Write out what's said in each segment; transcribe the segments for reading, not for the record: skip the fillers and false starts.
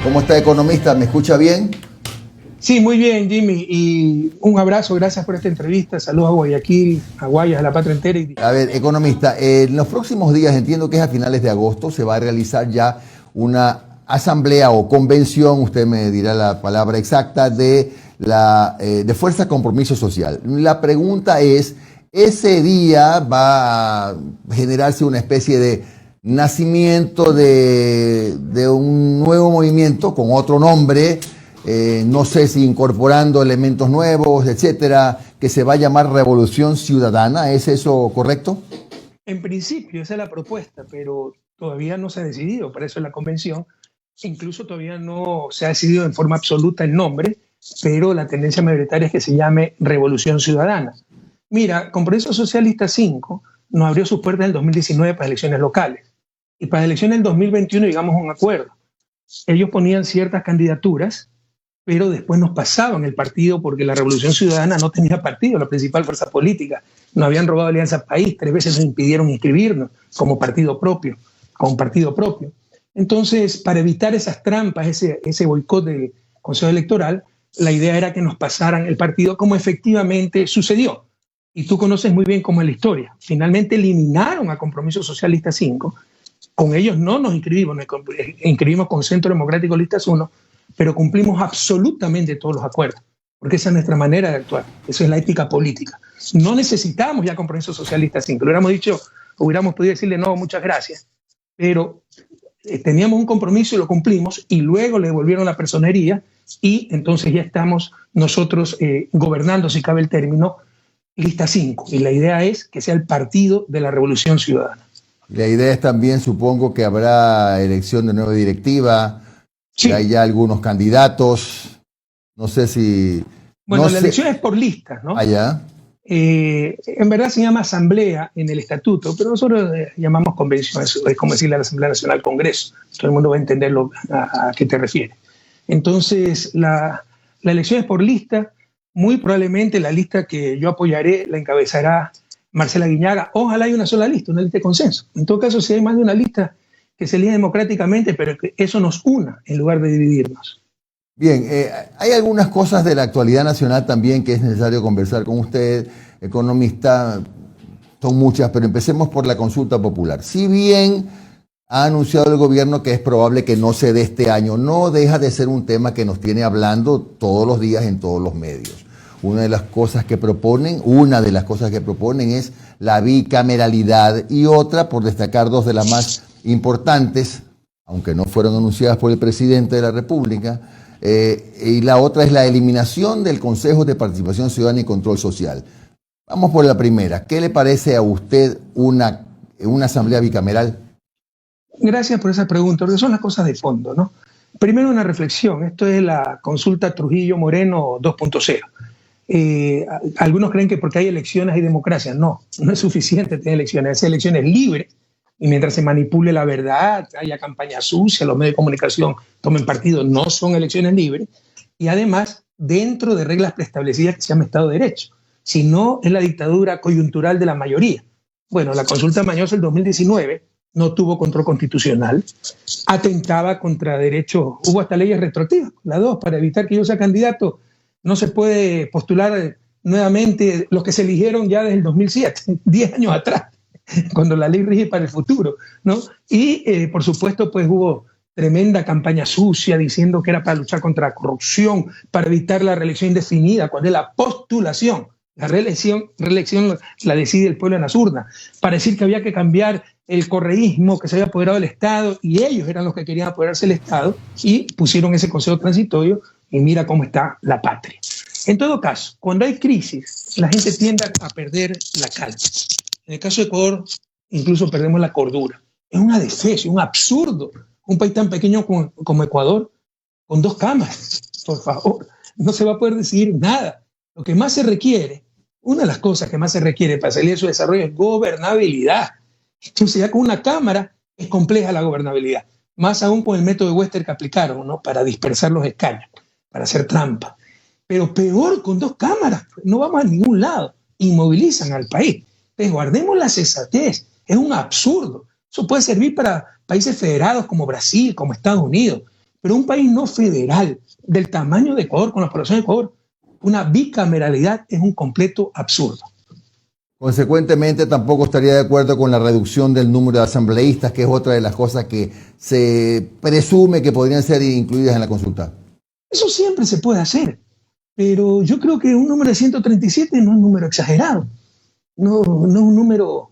¿Cómo está, economista? ¿Me escucha bien? Sí, muy bien, Jimmy. Y un abrazo, gracias por esta entrevista. Saludos a Guayaquil, a Guayas, a la patria entera. A ver, economista, en los próximos días, entiendo que es a finales de agosto, se va a realizar ya una asamblea o convención, usted me dirá la palabra exacta, de Fuerza Compromiso Social. La pregunta es, ¿ese día va a generarse una especie de nacimiento de un nuevo movimiento con otro nombre? No sé si incorporando elementos nuevos, etcétera, que se va a llamar Revolución Ciudadana? ¿Es eso correcto? En principio, esa es la propuesta, pero todavía no se ha decidido. Para eso es la convención. Incluso todavía no se ha decidido en forma absoluta el nombre, pero la tendencia mayoritaria es que se llame Revolución Ciudadana. Mira, Compromiso Socialista 5 nos abrió sus puertas en el 2019 para elecciones locales. Y para elecciones del 2021 llegamos a un acuerdo. Ellos ponían ciertas candidaturas, pero después nos pasaban el partido porque la Revolución Ciudadana no tenía partido, la principal fuerza política. Nos habían robado Alianza País, 3 veces nos impidieron inscribirnos como partido propio, Entonces, para evitar esas trampas, ese boicot del Consejo Electoral, la idea era que nos pasaran el partido como efectivamente sucedió. Y tú conoces muy bien cómo es la historia. Finalmente eliminaron a Compromiso Socialista 5. Con ellos no nos inscribimos con Centro Democrático Listas 1, pero cumplimos absolutamente todos los acuerdos, porque esa es nuestra manera de actuar, eso es la ética política. No necesitamos ya Compromiso Socialista 5, lo hubiéramos podido decirle no, muchas gracias, pero teníamos un compromiso y lo cumplimos, y luego le devolvieron la personería, y entonces ya estamos nosotros gobernando, si cabe el término, Lista 5, y la idea es que sea el partido de la Revolución Ciudadana. La idea es también, supongo, que habrá elección de nueva directiva. Sí. Hay ya algunos candidatos, no sé si... Bueno, la elección es por listas, ¿no? Allá. En verdad se llama asamblea en el estatuto, pero nosotros llamamos convención, es como decirle a la Asamblea Nacional Congreso. Todo el mundo va a entender a qué te refieres. Entonces, la elección es por lista. Muy probablemente la lista que yo apoyaré la encabezará Marcela Guiñaga. Ojalá haya una sola lista, una lista de consenso. En todo caso, si hay más de una lista, que se elija democráticamente, pero que eso nos una en lugar de dividirnos. Bien, hay algunas cosas de la actualidad nacional también que es necesario conversar con usted, economista. Son muchas, pero empecemos por la consulta popular. Si bien ha anunciado el gobierno que es probable que no se dé este año, no deja de ser un tema que nos tiene hablando todos los días en todos los medios. Una de las cosas que proponen es la bicameralidad, y otra, por destacar dos de las más importantes, aunque no fueron anunciadas por el presidente de la República, y la otra es la eliminación del Consejo de Participación Ciudadana y Control Social. Vamos por la primera. ¿Qué le parece a usted una asamblea bicameral? Gracias por esa pregunta, porque son las cosas de fondo, ¿no? Primero, una reflexión. Esto es la consulta Trujillo-Moreno 2.0. Algunos creen que porque hay elecciones hay democracia. No, no es suficiente tener elecciones. Hacer elecciones libres, y mientras se manipule la verdad, haya campaña sucia, los medios de comunicación tomen partido, no son elecciones libres. Y además, dentro de reglas preestablecidas que se llama Estado de Derecho. Si no, es la dictadura coyuntural de la mayoría. Bueno, la consulta mañosa del 2019 no tuvo control constitucional, atentaba contra derechos, hubo hasta leyes retroactivas, las dos, para evitar que yo sea candidato. No se puede postular nuevamente los que se eligieron ya desde el 2007, 10 años atrás, cuando la ley rige para el futuro, ¿no? Y, por supuesto, pues hubo tremenda campaña sucia diciendo que era para luchar contra la corrupción, para evitar la reelección indefinida, cuando es la postulación. La reelección la decide el pueblo en las urnas, para decir que había que cambiar el correísmo que se había apoderado del Estado, y ellos eran los que querían apoderarse del Estado, y pusieron ese consejo transitorio, y mira cómo está la patria. En todo caso, cuando hay crisis, la gente tiende a perder la calma. En el caso de Ecuador, incluso perdemos la cordura. Es una desfecho, un absurdo. Un país tan pequeño como Ecuador, con 2 cámaras, por favor, no se va a poder decidir nada. Lo que más se requiere, una de las cosas que más se requiere para salir de su desarrollo es gobernabilidad. Entonces ya con una cámara es compleja la gobernabilidad, más aún con el método de Wester que aplicaron, ¿no? Para dispersar los escaños, para hacer trampa. Pero peor, con 2 cámaras, no vamos a ningún lado, inmovilizan al país. Entonces guardemos la sensatez, es un absurdo. Eso puede servir para países federados como Brasil, como Estados Unidos, pero un país no federal, del tamaño de Ecuador, con la población de Ecuador, una bicameralidad es un completo absurdo. Consecuentemente, tampoco estaría de acuerdo con la reducción del número de asambleístas, que es otra de las cosas que se presume que podrían ser incluidas en la consulta. Eso siempre se puede hacer, pero yo creo que un número de 137 no es un número exagerado, no es un número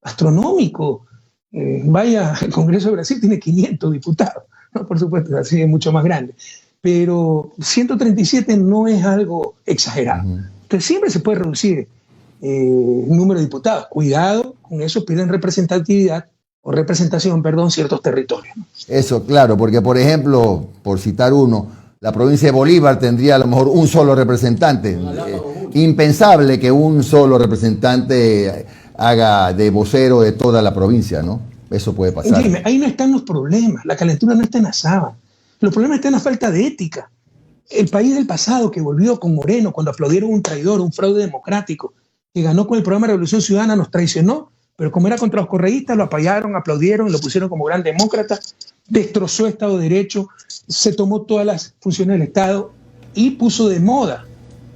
astronómico. Vaya, el Congreso de Brasil tiene 500 diputados, ¿no? Por supuesto, así es mucho más grande, pero 137 no es algo exagerado. Entonces siempre se puede reducir el número de diputados. Cuidado, con eso piden representatividad o representación, perdón, ciertos territorios. Eso, claro, porque por ejemplo, por citar uno, la provincia de Bolívar tendría a lo mejor un solo representante. Impensable que un solo representante haga de vocero de toda la provincia, ¿no? Eso puede pasar. Entiende, ahí no están los problemas, la calentura no está en la sábana. Los problemas están en la falta de ética. El país del pasado que volvió con Moreno cuando aplaudieron un traidor, un fraude democrático, que ganó con el programa de Revolución Ciudadana, nos traicionó, pero como era contra los correístas, lo apoyaron, aplaudieron y lo pusieron como gran demócrata, destrozó Estado de Derecho, se tomó todas las funciones del Estado y puso de moda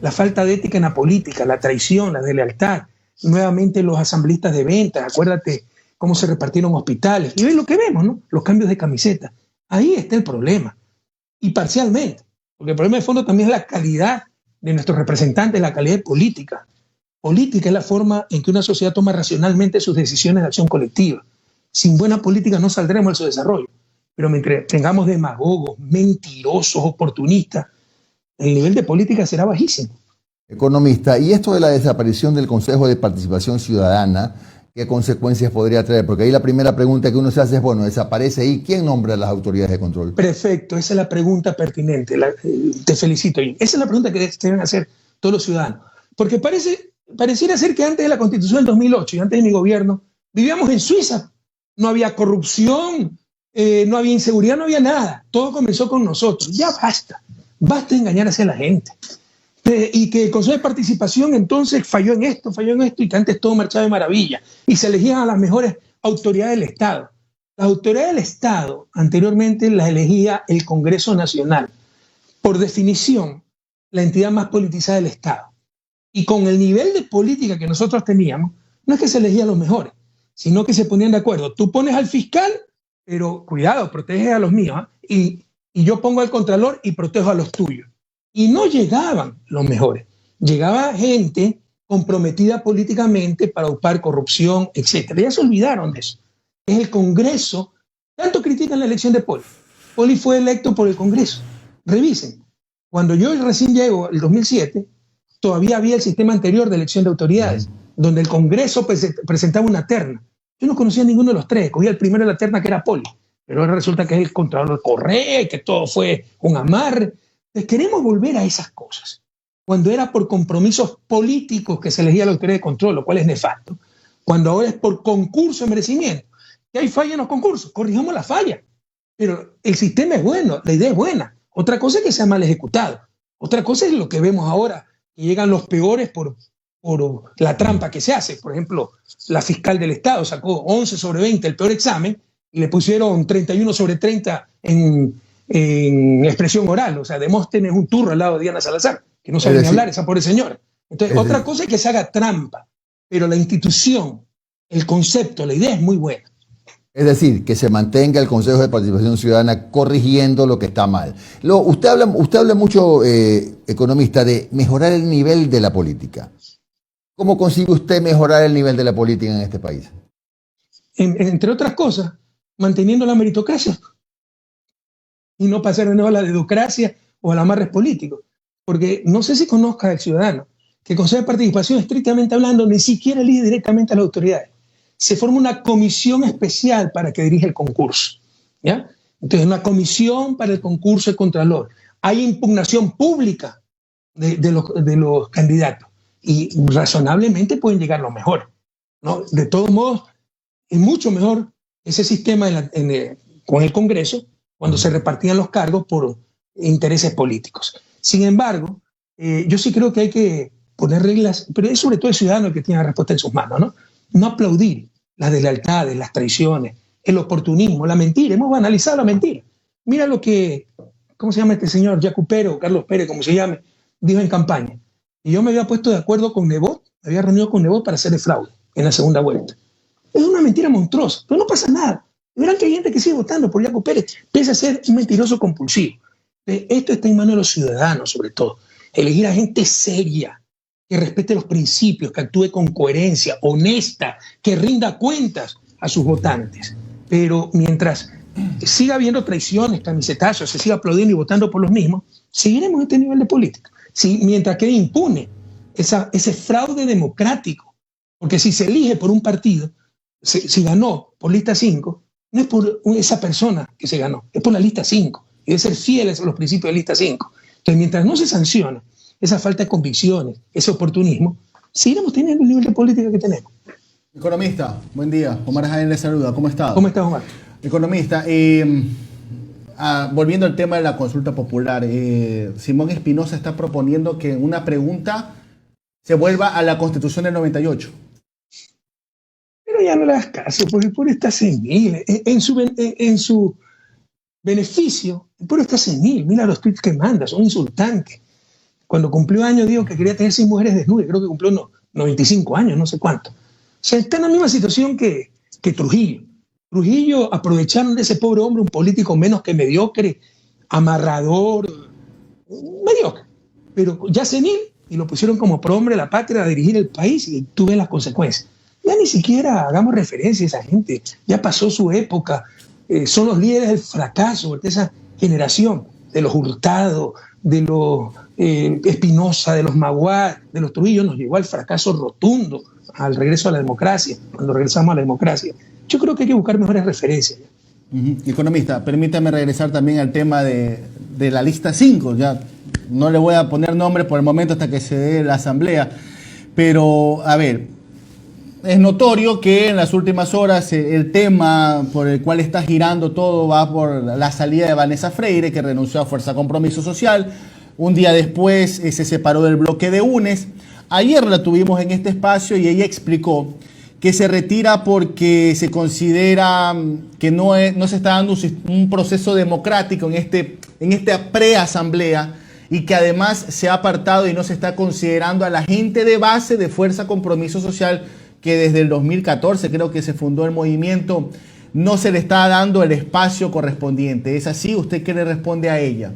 la falta de ética en la política, la traición, la deslealtad. Nuevamente los asambleístas de ventas, acuérdate cómo se repartieron hospitales. Y ven lo que vemos, ¿no? Los cambios de camiseta. Ahí está el problema. Y parcialmente, porque el problema de fondo también es la calidad de nuestros representantes, la calidad de política. Política es la forma en que una sociedad toma racionalmente sus decisiones de acción colectiva. Sin buena política no saldremos de su desarrollo. Pero mientras tengamos demagogos, mentirosos, oportunistas, el nivel de política será bajísimo. Economista, y esto de la desaparición del Consejo de Participación Ciudadana, ¿qué consecuencias podría traer? Porque ahí la primera pregunta que uno se hace es, bueno, desaparece ahí, ¿quién nombra a las autoridades de control? Perfecto, esa es la pregunta pertinente. Te felicito. Esa es la pregunta que deben hacer todos los ciudadanos. Porque pareciera ser que antes de la Constitución del 2008 y antes de mi gobierno, vivíamos en Suiza. No había corrupción, no había inseguridad, no había nada. Todo comenzó con nosotros. Ya basta. Basta engañar hacia la gente. Y que el Consejo de Participación entonces falló en esto, y que antes todo marchaba de maravilla. Y se elegían a las mejores autoridades del Estado. Las autoridades del Estado anteriormente las elegía el Congreso Nacional. Por definición, la entidad más politizada del Estado. Y con el nivel de política que nosotros teníamos, no es que se elegían los mejores, sino que se ponían de acuerdo. Tú pones al fiscal, pero cuidado, protege a los míos, ¿eh? Y yo pongo al contralor y protejo a los tuyos. Y no llegaban los mejores. Llegaba gente comprometida políticamente para upar corrupción, etc. Ya se olvidaron de eso. Es el Congreso. Tanto critican la elección de Poli. Poli fue electo por el Congreso. Revisen. Cuando yo recién llego, el 2007, todavía había el sistema anterior de elección de autoridades, donde el Congreso presentaba una terna. Yo no conocía a ninguno de los tres. Cogía el primero de la terna, que era Poli. Pero ahora resulta que es el Contralor Correa y que todo fue un amarre. Entonces, queremos volver a esas cosas. Cuando era por compromisos políticos que se elegía la autoridad de control, lo cual es nefasto. Cuando ahora es por concurso de merecimiento. Que hay falla en los concursos, corrijamos la falla. Pero el sistema es bueno, la idea es buena. Otra cosa es que sea mal ejecutado. Otra cosa es lo que vemos ahora, que llegan los peores por la trampa que se hace. Por ejemplo, la fiscal del Estado sacó 11 sobre 20 el peor examen y le pusieron 31 sobre 30 en expresión oral. O sea, Demóstenes un turro al lado de Diana Salazar, que no sabe ni hablar, esa pobre señora. Entonces, otra cosa es que se haga trampa, pero la institución, el concepto, la idea es muy buena. Es decir, que se mantenga el Consejo de Participación Ciudadana corrigiendo lo que está mal. Usted habla mucho, economista, de mejorar el nivel de la política. ¿Cómo consigue usted mejorar el nivel de la política en este país? Entre otras cosas, manteniendo la meritocracia y no pasar de nuevo a la dedocracia o a la amarres políticos. Porque no sé si conozca el ciudadano que el Consejo de Participación, estrictamente hablando, ni siquiera elige directamente a las autoridades. Se forma una comisión especial para que dirija el concurso, ¿ya? Entonces, una comisión para el concurso de Contralor. Hay impugnación pública de los candidatos y razonablemente pueden llegar los mejores, ¿no? De todos modos, es mucho mejor ese sistema con el Congreso cuando se repartían los cargos por intereses políticos. Sin embargo, yo sí creo que hay que poner reglas, pero es sobre todo el ciudadano el que tiene la respuesta en sus manos, ¿no? No aplaudir las deslealtades, las traiciones, el oportunismo, la mentira. Hemos banalizado la mentira. Mira lo que ¿cómo se llama este señor? Yacu Pérez o Carlos Pérez, como se llame, dijo en campaña. Y yo me había puesto de acuerdo con Nebot, me había reunido con Nebot para hacer el fraude en la segunda vuelta. Es una mentira monstruosa, pero no pasa nada. Verán que hay gente que sigue votando por Yacu Pérez, pese a ser un mentiroso compulsivo. Esto está en manos de los ciudadanos, sobre todo. Elegir a gente seria, que respete los principios, que actúe con coherencia, honesta, que rinda cuentas a sus votantes. Pero mientras siga habiendo traiciones, camisetazos, se siga aplaudiendo y votando por los mismos, seguiremos este nivel de política. Si, mientras quede impune ese fraude democrático, porque si se elige por un partido, si ganó por lista 5, no es por esa persona que se ganó, es por la lista 5, y debe ser fieles a los principios de lista 5. Entonces, mientras no se sancione esa falta de convicciones, ese oportunismo, seguiremos teniendo el nivel de política que tenemos. Economista, buen día. Omar Jaén le saluda. ¿Cómo está? ¿Cómo estás, Omar? Economista, volviendo al tema de la consulta popular, Simón Espinosa está proponiendo que en una pregunta se vuelva a la Constitución del 98. Pero ya no le hagas caso, porque el pueblo está senil. En su beneficio, el pueblo está senil. Mira los tweets que manda, son insultantes. Cuando cumplió años dijo que quería tener 6 mujeres desnudas, creo que cumplió 95 años, no sé cuánto. O sea, está en la misma situación que Trujillo. Trujillo aprovecharon de ese pobre hombre, un político menos que mediocre, amarrador, mediocre, pero ya senil, y lo pusieron como prohombre de la patria a dirigir el país, y tú ves las consecuencias. Ya ni siquiera hagamos referencia a esa gente, ya pasó su época, son los líderes del fracaso, de esa generación, de los Hurtado, de los Espinosa, de los Maguad, de los Trujillo, nos llegó al fracaso rotundo, al regreso a la democracia, cuando regresamos a la democracia. Yo creo que hay que buscar mejores referencias. Economista, permítame regresar también al tema de la lista 5. Ya no le voy a poner nombre por el momento hasta que se dé la asamblea, pero a ver, es notorio que en las últimas horas el tema por el cual está girando todo va por la salida de Vanessa Freire, que renunció a Fuerza Compromiso Social. Un día después se separó del bloque de UNES. Ayer la tuvimos en este espacio y ella explicó que se retira porque se considera que no se está dando un proceso democrático en esta preasamblea, y que además se ha apartado y no se está considerando a la gente de base de Fuerza Compromiso Social, que desde el 2014 creo que se fundó el movimiento, no se le está dando el espacio correspondiente. ¿Es así? ¿Usted qué le responde a ella?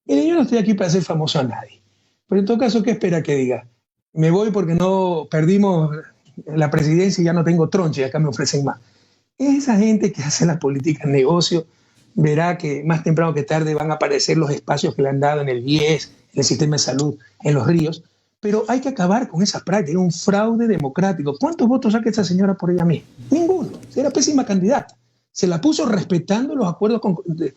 Mire, yo no estoy aquí para hacer famoso a nadie, pero en todo caso, ¿qué espera que diga? Me voy porque no perdimos la presidencia y ya no tengo troncha y acá me ofrecen más. Esa gente que hace la política en negocio verá que más temprano que tarde van a aparecer los espacios que le han dado en el IES, en el sistema de salud, en los ríos, pero hay que acabar con esa práctica, un fraude democrático. ¿Cuántos votos saca esa señora por ella misma? Ninguno. Era pésima candidata. Se la puso respetando los acuerdos con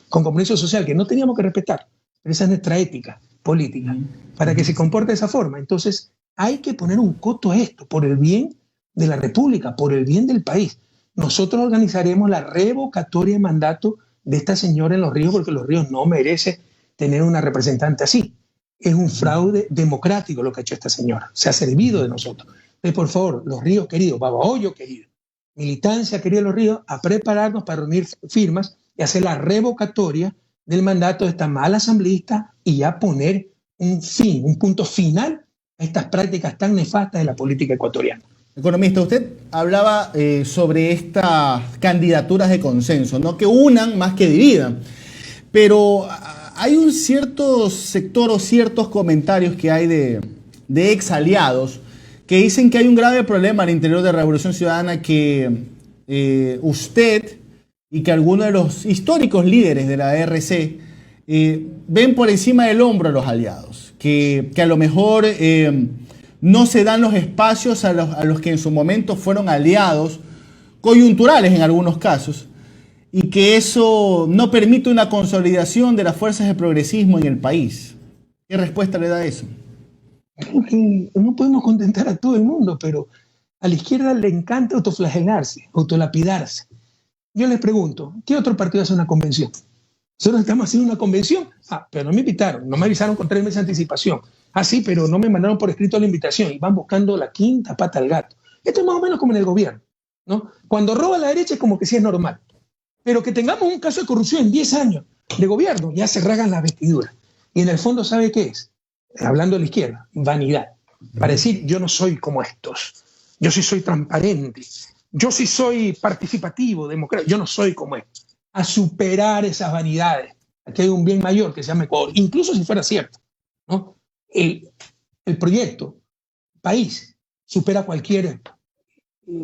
compromiso social, que no teníamos que respetar, pero esa es nuestra ética política, para que se comporte de esa forma. Entonces, hay que poner un coto a esto, por el bien de la República, por el bien del país. Nosotros organizaremos la revocatoria de mandato de esta señora en Los Ríos, porque Los Ríos no merece tener una representante así. Es un fraude democrático lo que ha hecho esta señora. Se ha servido de nosotros. Entonces, por favor, Los Ríos queridos, Babahoyo querido, militancia querida de Los Ríos, a prepararnos para reunir firmas y hacer la revocatoria del mandato de esta mala asambleísta y ya poner un fin, un punto final a estas prácticas tan nefastas de la política ecuatoriana. Economista, usted hablaba sobre estas candidaturas de consenso, ¿no? Que unan más que dividan. Pero hay un cierto sector o ciertos comentarios que hay de ex aliados que dicen que hay un grave problema al interior de Revolución Ciudadana, que usted y que algunos de los históricos líderes de la RC ven por encima del hombro a los aliados, que a lo mejor no se dan los espacios a los que en su momento fueron aliados, coyunturales en algunos casos, y que eso no permite una consolidación de las fuerzas de progresismo en el país. ¿Qué respuesta le da a eso? No podemos contentar a todo el mundo, pero a la izquierda le encanta autoflagelarse, autolapidarse. Yo les pregunto, ¿qué otro partido hace una convención? Nosotros estamos haciendo una convención. Pero no me invitaron, no me avisaron con 3 meses de anticipación. Sí, pero no me mandaron por escrito la invitación y van buscando la quinta pata al gato. Esto es más o menos como en el gobierno, ¿no? Cuando roba la derecha es como que sí es normal. Pero que tengamos un caso de corrupción en 10 años, de gobierno, ya se rasgan las vestiduras. Y en el fondo, ¿sabe qué es? Hablando de la izquierda, vanidad. Para decir, yo no soy como estos, yo sí soy transparente, yo sí soy participativo, democrático, yo no soy como estos. A superar esas vanidades. Aquí hay un bien mayor que se llama Ecuador, incluso si fuera cierto, ¿no? El proyecto país supera cualquier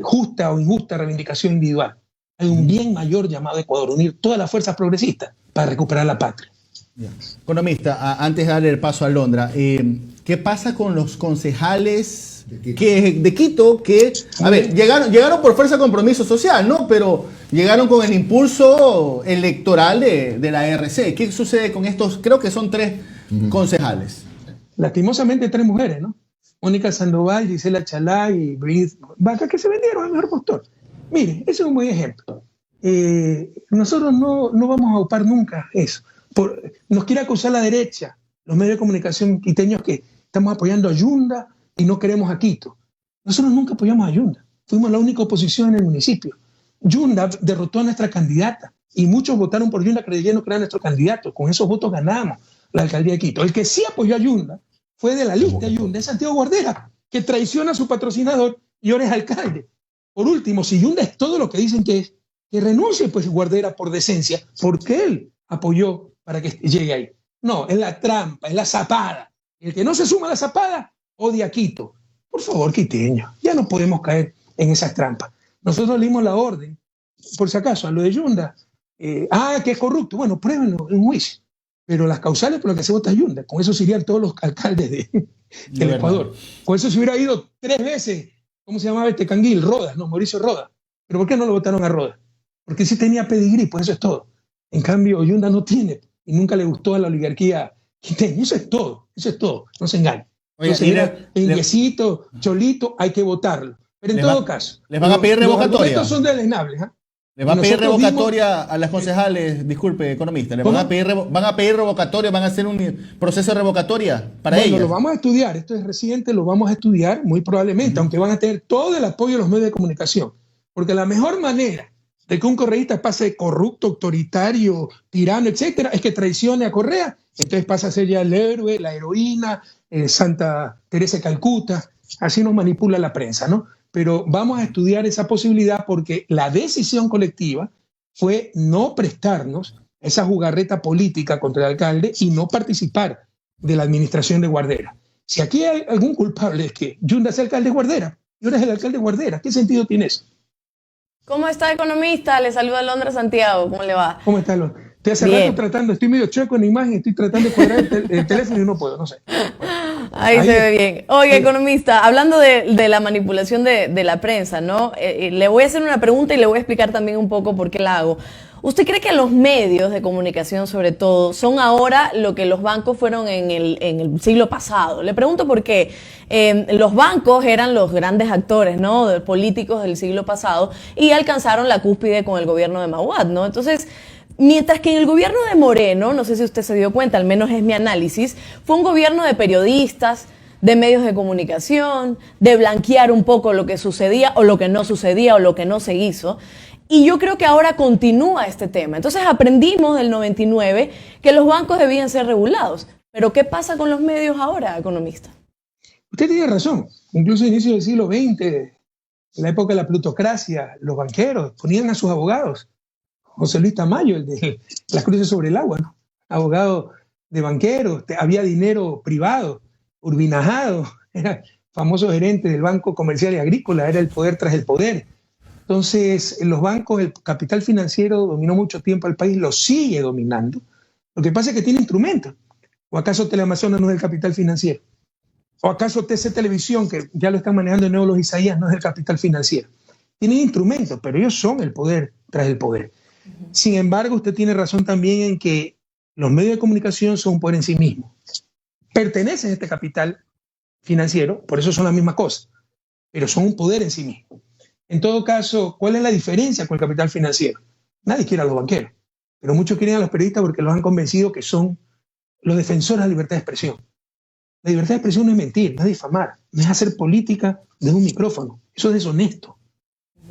justa o injusta reivindicación individual. Hay un bien mayor llamado Ecuador, unir todas las fuerzas progresistas para recuperar la patria. Ya. Economista, antes de darle el paso a Londra, ¿qué pasa con los concejales de Quito que, a ver, llegaron por fuerza de compromiso social, ¿no? Pero llegaron con el impulso electoral de la RC? ¿Qué sucede con estos? Creo que son 3 concejales. Lastimosamente 3 mujeres, ¿no? Mónica Sandoval, Gisela Chalá y Brigitte Vaca, que se vendieron al mejor postor. Mire, ese es un buen ejemplo. Nosotros no vamos a ocupar nunca eso. Nos quiere acusar la derecha, los medios de comunicación quiteños, que estamos apoyando a Yunda y no queremos a Quito. Nosotros nunca apoyamos a Yunda. Fuimos la única oposición en el municipio. Yunda derrotó a nuestra candidata y muchos votaron por Yunda creyendo que era nuestro candidato. Con esos votos ganamos la alcaldía de Quito. El que sí apoyó a Yunda fue de la lista Yunda, es Santiago Guardera, que traiciona a su patrocinador y ahora es alcalde. Por último, si Yunda es todo lo que dicen que es, que renuncie pues Guardera por decencia, porque él apoyó para que llegue ahí. No, es la trampa, es la zapada. El que no se suma a la zapada odia a Quito. Por favor, quiteños, ya no podemos caer en esas trampas. Nosotros leímos la orden, por si acaso, a lo de Yunda. Que es corrupto. Bueno, pruébenlo en un juicio. Pero las causales por las que se vota Yunda, con eso se irían todos los alcaldes del Ecuador. Con eso se hubiera ido 3 veces, ¿cómo se llamaba este canguil? Rodas, ¿no? Mauricio Rodas. ¿Pero por qué no lo votaron a Rodas? Porque sí tenía pedigrí, pues eso es todo. En cambio, Yunda no tiene, y nunca le gustó a la oligarquía quiteña. Eso es todo, no se engañen. Entonces, indiecito, cholito, hay que votarlo. Pero en todo caso, les van a pedir revocatoria. Estos son deleznables, ¿eh? ¿Les van a pedir revocatoria a las concejales? Disculpe, economista. ¿Van a pedir revocatoria? ¿Van a hacer un proceso de revocatoria para ellas? Lo vamos a estudiar. Esto es reciente, lo vamos a estudiar muy probablemente, aunque van a tener todo el apoyo de los medios de comunicación. Porque la mejor manera de que un correísta pase corrupto, autoritario, tirano, etcétera, es que traicione a Correa. Entonces pasa a ser ya el héroe, la heroína, Santa Teresa de Calcuta. Así nos manipula la prensa, ¿no? Pero vamos a estudiar esa posibilidad porque la decisión colectiva fue no prestarnos esa jugarreta política contra el alcalde y no participar de la administración de Guardera. Si aquí hay algún culpable es que Yunda sea alcalde de Guardera y ahora es el alcalde de Guardera, ¿qué sentido tiene eso? ¿Cómo está, economista? Le saluda Londra Santiago. ¿Cómo le va? ¿Cómo está, Londra? Estoy hace rato tratando, estoy medio chueco en la imagen, estoy tratando de cuadrar el teléfono y no puedo, no sé. Ahí se ve bien. Oye, economista, hablando de la manipulación de la prensa, ¿no? Le voy a hacer una pregunta y le voy a explicar también un poco por qué la hago. ¿Usted cree que los medios de comunicación, sobre todo, son ahora lo que los bancos fueron en el siglo pasado? Le pregunto por qué. Los bancos eran los grandes actores, ¿no?, de políticos del siglo pasado y alcanzaron la cúspide con el gobierno de Mahuad, ¿no? Entonces, mientras que en el gobierno de Moreno, no sé si usted se dio cuenta, al menos es mi análisis, fue un gobierno de periodistas, de medios de comunicación, de blanquear un poco lo que sucedía o lo que no sucedía o lo que no se hizo. Y yo creo que ahora continúa este tema. Entonces aprendimos del 99 que los bancos debían ser regulados. Pero ¿qué pasa con los medios ahora, economista? Usted tiene razón. Incluso a inicio del siglo XX, en la época de la plutocracia, los banqueros ponían a sus abogados. José Luis Tamayo, el de Las Cruces sobre el Agua, ¿no? Abogado de banqueros, había dinero privado. Urbinajado era famoso gerente del Banco Comercial y Agrícola, era el poder tras el poder. Entonces, en los bancos, el capital financiero dominó mucho tiempo al país, lo sigue dominando. Lo que pasa es que tiene instrumentos. ¿O acaso Teleamazonas no es el capital financiero? ¿O acaso TC Televisión, que ya lo están manejando de nuevo los Isaías, no es el capital financiero? Tienen instrumentos, pero ellos son el poder tras el poder. Sin embargo, usted tiene razón también en que los medios de comunicación son un poder en sí mismos. Pertenecen a este capital financiero, por eso son la misma cosa, pero son un poder en sí mismo. En todo caso, ¿cuál es la diferencia con el capital financiero? Nadie quiere a los banqueros, pero muchos quieren a los periodistas porque los han convencido que son los defensores de la libertad de expresión. La libertad de expresión no es mentir, no es difamar, no es hacer política desde un micrófono. Eso es deshonesto.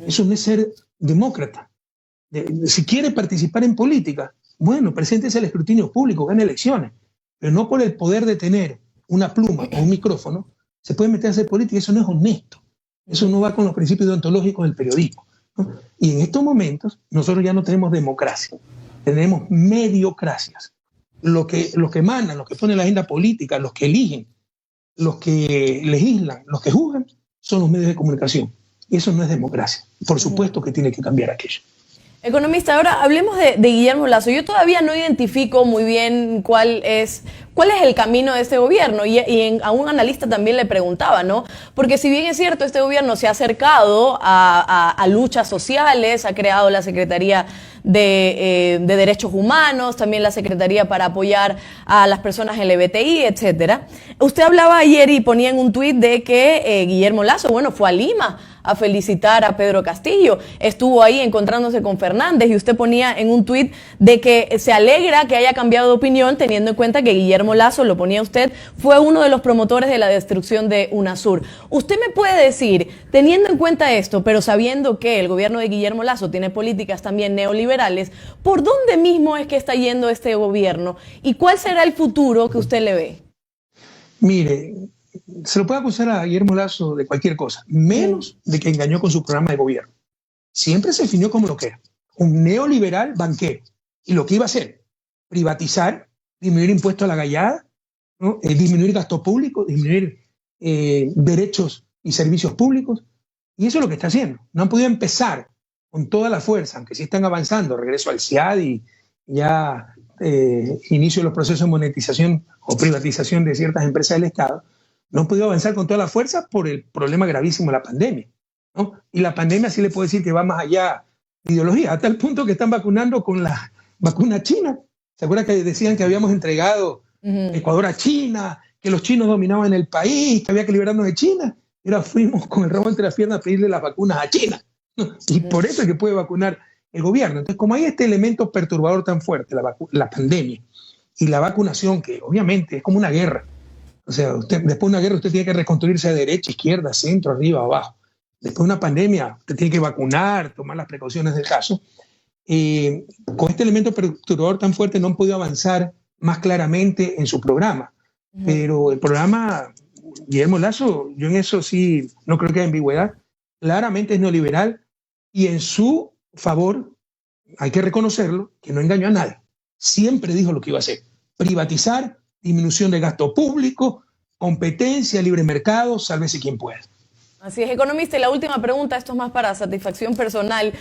Eso no es ser demócrata. Si quiere participar en política, Bueno, preséntese al escrutinio público, gane elecciones, pero no por el poder de tener una pluma o un micrófono se puede meter a hacer política. Eso no es honesto. Eso no va con los principios deontológicos del periodismo, ¿no? Y en estos momentos nosotros ya no tenemos democracia, tenemos mediocracias. Los que mandan, los que ponen la agenda política, los que eligen, los que legislan, los que juzgan, son los medios de comunicación. Y eso no es democracia. Por supuesto que tiene que cambiar aquello. Economista, ahora hablemos de Guillermo Lasso. Yo todavía no identifico muy bien cuál es el camino de este gobierno y a un analista también le preguntaba, ¿no? Porque si bien es cierto, este gobierno se ha acercado a luchas sociales, ha creado la Secretaría de Derechos Humanos, también la Secretaría para apoyar a las personas LGBTI, etcétera. Usted hablaba ayer y ponía en un tuit de que Guillermo Lasso, bueno, fue a Lima a felicitar a Pedro Castillo, estuvo ahí encontrándose con Fernández y usted ponía en un tuit de que se alegra que haya cambiado de opinión teniendo en cuenta que Guillermo Lasso, lo ponía usted, fue uno de los promotores de la destrucción de UNASUR. ¿Usted me puede decir, teniendo en cuenta esto, pero sabiendo que el gobierno de Guillermo Lasso tiene políticas también neoliberales, por dónde mismo es que está yendo este gobierno y cuál será el futuro que usted le ve? Mire, se lo puede acusar a Guillermo Lasso de cualquier cosa, menos de que engañó con su programa de gobierno. Siempre se definió como lo que era, un neoliberal banquero. Y lo que iba a hacer, privatizar, disminuir impuestos a la gallada, ¿no? Disminuir gasto público, disminuir derechos y servicios públicos. Y eso es lo que está haciendo. No han podido empezar con toda la fuerza, aunque sí están avanzando, regreso al SIAD y ya inicio de los procesos de monetización o privatización de ciertas empresas del Estado. No han podido avanzar con toda la fuerza por el problema gravísimo de la pandemia, ¿no? Y la pandemia sí le puedo decir que va más allá de ideología, hasta el punto que están vacunando con la vacuna china. ¿Se acuerdan que decían que habíamos entregado Ecuador a China, que los chinos dominaban el país, que había que liberarnos de China? Y ahora fuimos con el rabo entre las piernas a pedirle las vacunas a China, ¿no? Y por eso es que puede vacunar el gobierno. Entonces, como hay este elemento perturbador tan fuerte, la pandemia y la vacunación, que obviamente es como una guerra. O sea, después de una guerra usted tiene que reconstruirse de derecha, izquierda, centro, arriba, abajo. Después de una pandemia usted tiene que vacunar, tomar las precauciones del caso. Con este elemento perturbador tan fuerte no han podido avanzar más claramente en su programa. Pero el programa Guillermo Lasso, yo en eso sí no creo que haya ambigüedad. Claramente es neoliberal y en su favor, hay que reconocerlo, que no engañó a nadie. Siempre dijo lo que iba a hacer: privatizar, disminución de gasto público, competencia, libre mercado, sálvese quien pueda. Así es, economista. Y la última pregunta, esto es más para satisfacción personal.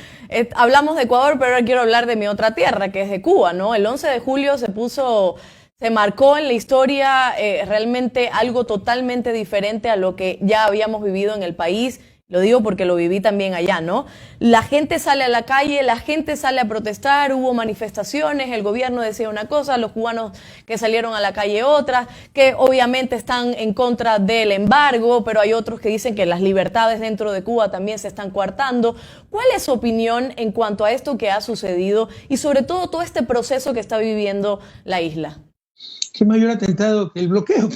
Hablamos de Ecuador, pero ahora quiero hablar de mi otra tierra, que es de Cuba, ¿no? El 11 de julio se marcó en la historia realmente algo totalmente diferente a lo que ya habíamos vivido en el país. Lo digo porque lo viví también allá, ¿no? La gente sale a la calle, la gente sale a protestar, hubo manifestaciones, el gobierno decía una cosa, los cubanos que salieron a la calle otra, que obviamente están en contra del embargo, pero hay otros que dicen que las libertades dentro de Cuba también se están coartando. ¿Cuál es su opinión en cuanto a esto que ha sucedido y sobre todo este proceso que está viviendo la isla? ¿Qué mayor atentado que el bloqueo?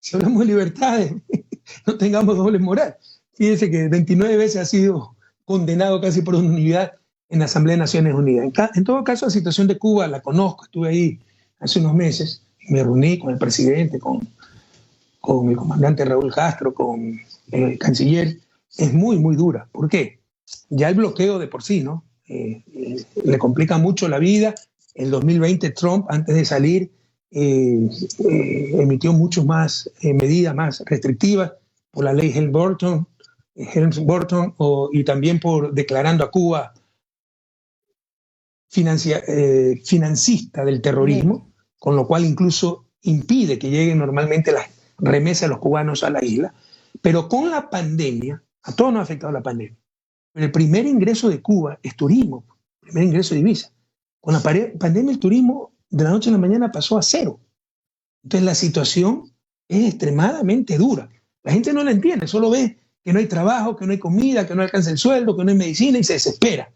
Si hablamos de libertades, no tengamos doble moral. Fíjense que 29 veces ha sido condenado casi por unanimidad en la Asamblea de Naciones Unidas. En todo caso, la situación de Cuba la conozco, estuve ahí hace unos meses, me reuní con el presidente, con el comandante Raúl Castro, con el canciller. Es muy, muy dura. ¿Por qué? Ya el bloqueo de por sí, ¿no? Le complica mucho la vida. En 2020 Trump, antes de salir, emitió muchas más medidas más restrictivas por la ley Helms-Burton, y también por declarando a Cuba financista del terrorismo, con lo cual incluso impide que lleguen normalmente las remesas de los cubanos a la isla. Pero con la pandemia, a todos nos ha afectado la pandemia, pero el primer ingreso de Cuba es turismo, el primer ingreso de divisa. Con la pandemia el turismo de la noche a la mañana pasó a cero. Entonces la situación es extremadamente dura. La gente no la entiende, solo ve que no hay trabajo, que no hay comida, que no alcanza el sueldo, que no hay medicina y se desespera.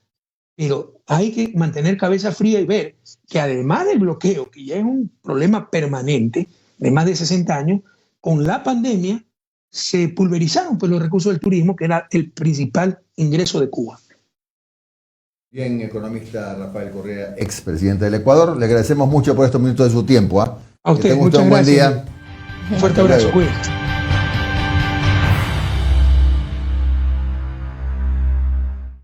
Pero hay que mantener cabeza fría y ver que además del bloqueo, que ya es un problema permanente de más de 60 años, con la pandemia se pulverizaron pues, los recursos del turismo, que era el principal ingreso de Cuba. Bien, economista Rafael Correa, expresidente del Ecuador, le agradecemos mucho por estos minutos de su tiempo. A usted, que tenga muchas un buen gracias. día. Un fuerte Hasta abrazo, luego. cuídense.